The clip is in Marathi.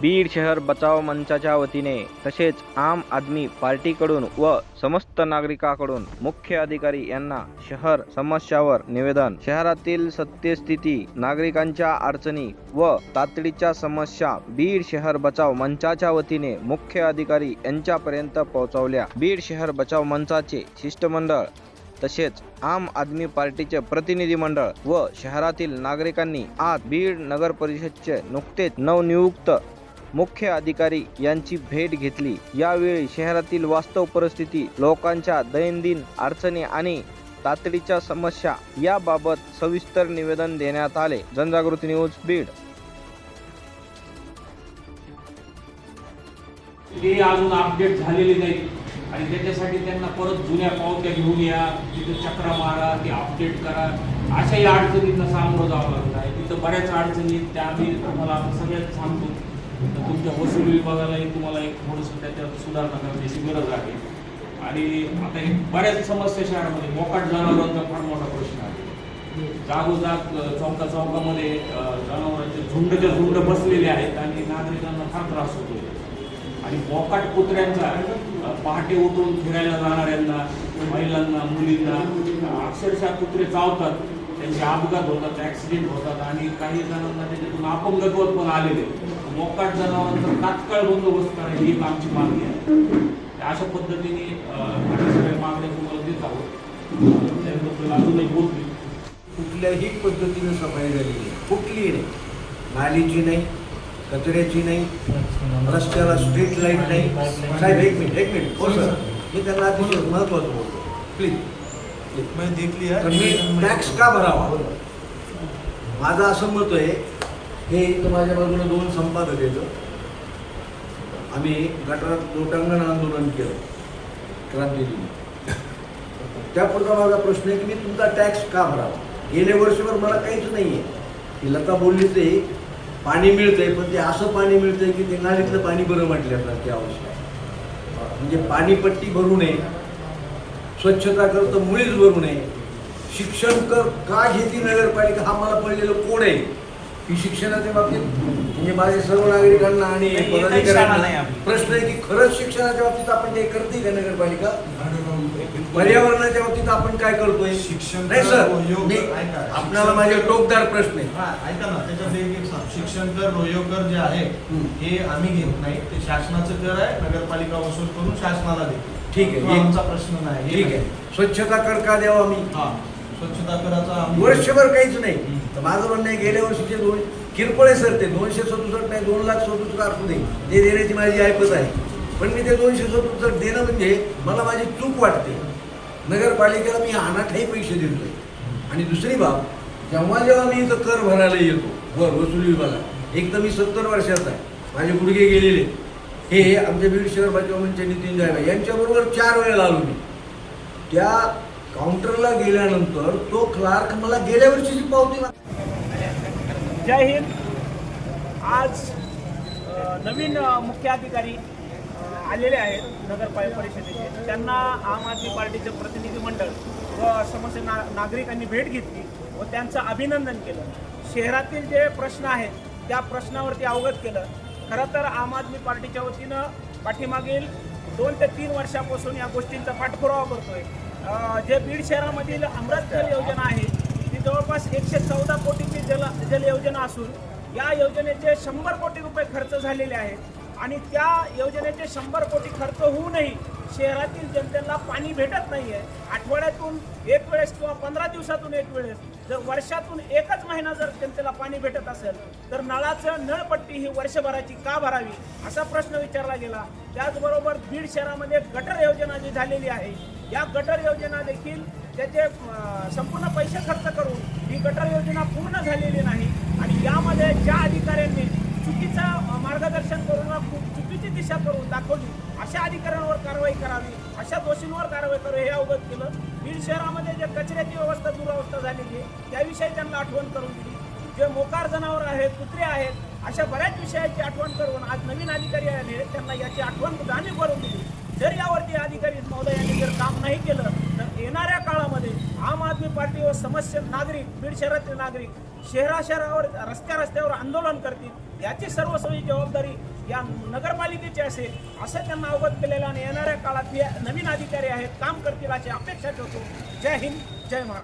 बीड शहर बचाव मंचाच्या वतीने तसेच आम आदमी पार्टीकडून व समस्त नागरिकांकडून मुख्य अधिकारी यांना शहर समस्यावर निवेदन, शहरातील सत्यस्थिती, नागरिकांच्या अडचणी व तातडीच्या समस्या बीड शहर बचाव मंचाच्या वतीने मुख्य अधिकारी यांच्यापर्यंत पोहोचवल्या। बीड शहर बचाव मंचाचे शिष्टमंडळ तसेच आम आदमी पार्टीचे प्रतिनिधी मंडळ व शहरातील नागरिकांनी आज बीड नगर परिषदेचे नुकतेच नवनियुक्त मुख्य अधिकारी यांची भेट घेतली। यावेळी शहरातील वास्तव परिस्थिती, लोकांच्या दैनंदिन अडचणी आणि तातडीच्या समस्या याबाबत सविस्तर निवेदन देण्यात आले। जनजागृती न्यूज बीड। ते अजून अपडेट झालेले नाही आणि त्याच्यासाठी त्यांना परत जुन्या पावत्या घेऊन या, तिथे चक्रा मारा, ते अपडेट करा, अशाही अडचणींना सामोरं जावं लागत आहे। तिथं बऱ्याच अडचणी त्या आम्ही तुम्हाला सगळ्यात सांगतो। तुमच्या वसुली विभागालाही तुम्हाला एक थोडंसं त्याच्यात सुधारणा करण्याची गरज आहे। आणि आता हे बऱ्याच समस्या शहरामध्ये मोकाट जनावरांचा फार मोठा प्रश्न आहे। जागोजाग चौकामध्ये जनावरांचे झुंडच्या झुंड बसलेले आहेत आणि नागरिकांना फार त्रास होतो। आणि मोकाट कुत्र्यांचा पहाटे उठून फिरायला जाणाऱ्यांना, महिलांना, मुलींना अक्षरशः कुत्रे चावतात, त्यांचे अपघात होतात, ॲक्सिडेंट होतात आणि काही जणांना त्याच्यातून अपंगत्व पण आलेले। मोकाट जनावरांचा तात्काळ बंदोबस्त करायची ही आमची मागणी आहे। अशा पद्धतीने सगळ्या मागण्या तुम्हाला देत आहोत। त्याबद्दल अजूनही बोलतो। कुठल्याही पद्धतीने सफाई झालेली आहे, कुठलीही नाही, नालीची नाही, कचऱ्याची नाही, रस्त्याला स्ट्रीट लाईट नाही। साहेब एक मिनिट हो सर, मी त्यांना अतिशय महत्त्वाचं बोलतो, प्लीज। तर मी टॅक्स का भरावा, माझं असं मत आहे। हे इथं माझ्या बाजूला 2 संपादक आहेत। आम्ही गटारात लोटांगण आंदोलन केलं क्रांतीदिनी, त्यापुढचा माझा प्रश्न आहे की मी तुमचा टॅक्स का भरावा। गेल्या वर्षभर मला काहीच नाही आहे। ती लता बोलली ते पाणी मिळतंय, पण ते असं पाणी मिळतंय की ते नालीतलं पाणी बरं म्हटल्यासारखी अवस्था आहे। म्हणजे पाणीपट्टी भरू नये, स्वच्छता कर तर मुळीच भरू नये, शिक्षण कर का घेती नगरपालिका हा मला पडलेलं कोड आहे की शिक्षणाच्या बाबतीत म्हणजे माझे सर्व नागरिकांना आणि पदाधिकाऱ्यांना प्रश्न आहे की खरंच शिक्षणाच्या बाबतीत आपण काही करते का नगरपालिका, पर्यावरणाच्या बाबतीत आपण काय करतोय। शिक्षण नाही सर, आपल्याला माझे टोकदार प्रश्न आहे। ऐका ना, त्याच्यात एक शिक्षण कर, रोयो कर जे आहे हे आम्ही घेत नाही, ते शासनाचं कर आहे, नगरपालिका वसूल करून शासनाला देते। ठीक आहे, आमचा प्रश्न नाही। ठीक आहे, स्वच्छता कर का द्यावा आम्ही, स्वच्छता कराचा वर्षभर काहीच नाही। तर माझं म्हणणं आहे गेल्या वर्षीचे 2 किरकोळे सर ते 267 नाही 2,67,000 असू दे, ते देण्याची माझी ऐपत आहे। पण मी ते 267 देणं म्हणजे मला माझी चूक वाटते। नगरपालिकेला मी अनाठाई पैसे देतोय। आणि दुसरी बाब, जेव्हा मी इथं कर भरायला येतो वसुली विभागात, एक तर मी 70 वर्षाचा आहे, माझे गुडघे गेलेले। हे आमच्या बीड शहर बचाव मंच नितीन जायभाई यांच्याबरोबर 4 वेळेला आलो मी। त्या काउंटरला गेल्यानंतर तो क्लार्क मला गेल्या वर्षीची पावती जय हिंद। आज नवीन मुख्य अधिकारी आलेले आहेत नगरपालिका परिषदेचे। त्यांना आम आदमी पार्टीचे प्रतिनिधी मंडळ व समस्त नागरिकांनी भेट घेतली व त्यांचं अभिनंदन केलं। शहरातील जे प्रश्न आहेत त्या प्रश्नावरती अवगत केलं। खरं तर आम आदमी पार्टीच्या वतीनं पाठीमागील 2 ते 3 वर्षापासून या गोष्टींचा पाठपुरावा करतोय। जे बीड शहरामधील अमृत जल योजना आहे ती जवळपास 114 कोटीची जल योजना असून या योजनेचे 100 कोटी रुपये खर्च झालेले आहेत आणि त्या योजनेचे 100 कोटी खर्च होऊनही शहरातील जनतेला पाणी भेटत नाही आहे। आठवड्यातून एक वेळेस किंवा 15 दिवसातून एक वेळेस, जर वर्षातून एकच महिना जर जनतेला पाणी भेटत असेल तर नळाचं नळपट्टी ही वर्षभराची का भरावी असा प्रश्न विचारला गेला। त्याचबरोबर बीड शहरामध्ये गटर योजना जी झालेली आहे, या गटर योजना देखील त्याचे संपूर्ण पैसे खर्च करून ही गटर योजना पूर्ण झालेली नाही आणि यामध्ये ज्या अधिकाऱ्यांनी चुकीचं मार्गदर्शन करून चुकीची दिशा करून दाखवली अशा अधिकाऱ्यांवर कारवाई करावी, अशा दोषींवर कारवाई करावी हे अवगत केलं। बीड शहरामध्ये जे कचऱ्याची व्यवस्था दुरावस्था झालेली आहे त्याविषयी त्यांना आठवण करून दिली। जे मोकार जनावर आहेत, कुत्रे आहेत, अशा बऱ्याच विषयाची आठवण करून आज नवीन अधिकारी आले त्यांना याची आठवण जाणीव करून दिली। जर यावरती अधिकारी महोदयांनी जर काम नाही केलं तर येणाऱ्या काळामध्ये आम आदमी पार्टी व समस्या नागरिक बीड शहरातील नागरिक शहरावर रस्त्यावर आंदोलन करतील। याची सर्वस्वी जबाबदारी या नगरपालिकेची असेल असं त्यांना अवगत केलेलं आणि येणाऱ्या काळात हे नवीन अधिकारी आहेत काम करतील अशी अपेक्षा ठेवतो. जय हिंद, जय महाराष्ट्र.